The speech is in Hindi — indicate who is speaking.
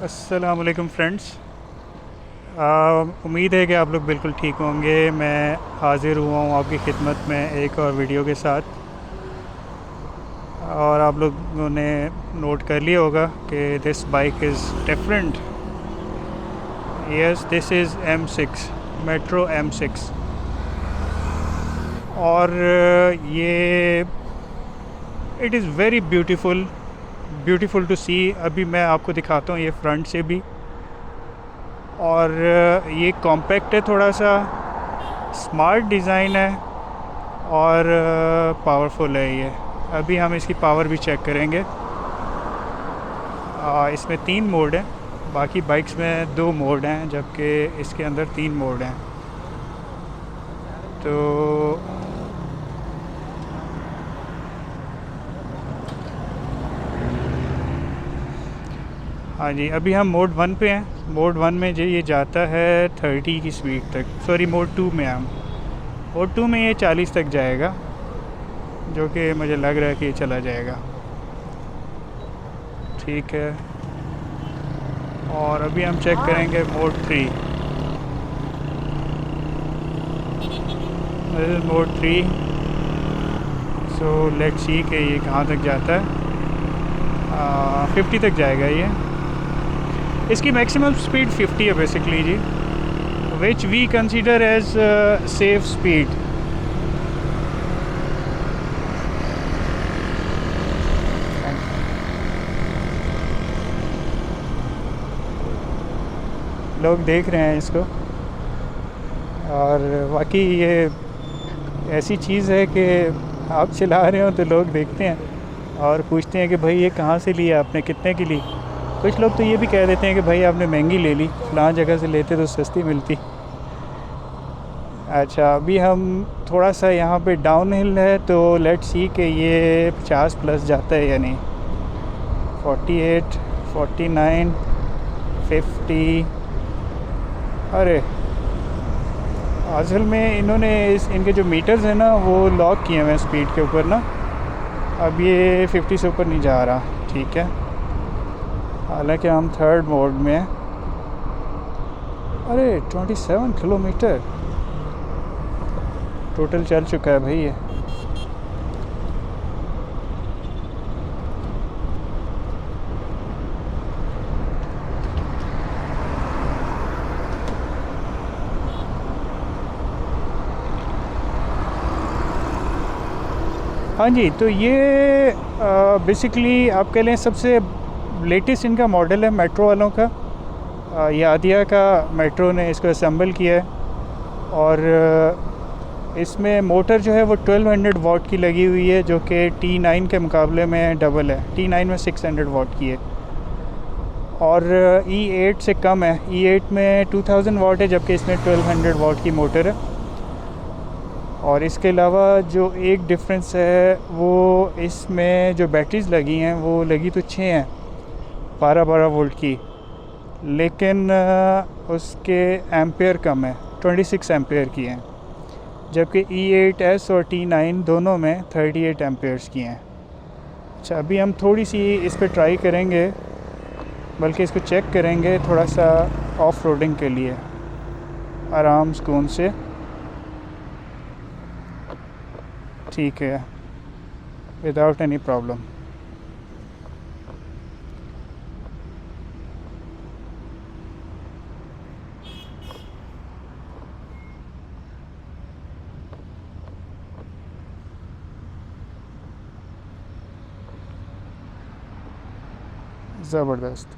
Speaker 1: अस्सलाम वालेकुम फ्रेंड्स। उम्मीद है कि आप लोग बिल्कुल ठीक होंगे। मैं हाज़िर हुआ हूँ आपकी खिदमत में एक और वीडियो के साथ। और आप लोगों ने नोट कर लिया होगा कि this bike is different. Yes, this is M6 metro M6। और ये it is very beautiful to see. अभी मैं आपको दिखाता हूँ ये फ्रंट से भी। और ये कॉम्पैक्ट है, थोड़ा सा स्मार्ट डिज़ाइन है और पावरफुल है ये। अभी हम इसकी पावर भी चेक करेंगे। इसमें 3 मोड हैं, बाकी बाइक्स में 2 मोड हैं, जबकि इसके अंदर 3 मोड हैं। तो हाँ जी, अभी हम मोड 1 पे हैं। मोड 1 में जो ये जाता है 30 की स्पीड तक। सॉरी, मोड 2 में हम मोड 2 में ये 40 तक जाएगा, जो कि मुझे लग रहा है कि ये चला जाएगा। ठीक है। और अभी हम चेक करेंगे mode 3। This is mode 3। So let's see कि ये कहाँ तक जाता है। 50 तक जाएगा ये। इसकी मैक्सिमम स्पीड 50 है बेसिकली जी, which we consider as safe speed. लोग देख रहे हैं इसको। और बाकी ये ऐसी चीज़ है कि आप चला रहे हो तो लोग देखते हैं और पूछते हैं कि भाई ये कहाँ से लिया आपने, कितने की ली। कुछ लोग तो ये भी कह देते हैं कि भाई आपने महंगी ले ली, फलां जगह से लेते तो सस्ती मिलती। अच्छा, अभी हम थोड़ा सा यहाँ पे डाउन हिल है, तो लेट्स सी कि ये 50 प्लस जाता है या नहीं। 48, 49, 50। अरे असल में इन्होंने इनके जो मीटर्स हैं ना वो लॉक किए हुए हैं स्पीड के ऊपर ना। अब ये 50 से ऊपर नहीं जा रहा। ठीक है, हालांकि हम 3rd मोड में हैं। अरे 27 किलोमीटर टोटल चल चुका है भाई ये। हाँ जी, तो ये बेसिकली आप कह लें सबसे लेटेस्ट इनका मॉडल है मेट्रो वालों का। यादिया का मेट्रो ने इसको असेंबल किया है। और इसमें मोटर जो है वो 1200 वाट की लगी हुई है, जो कि T9 के मुकाबले में डबल है। T9 में 600 वाट की है और E8 से कम है। E8 में 2000 वाट है, जबकि इसमें 1200 वाट की मोटर है। और इसके अलावा जो एक डिफरेंस है वो इसमें जो बैटरीज़ लगी हैं वो लगी तो 6 हैं 12-12 वोल्ट की, लेकिन उसके एम्पेयर कम है, 26 एम्पेयर की हैं, जबकि E8S और T9 दोनों में 38 एम्पेयर्स की हैं। अच्छा, अभी हम थोड़ी सी इस पर ट्राई करेंगे, बल्कि इसको चेक करेंगे थोड़ा सा ऑफ रोडिंग के लिए आराम सुकून से। ठीक है, विदाउट एनी प्रॉब्लम। ज़बरदस्त।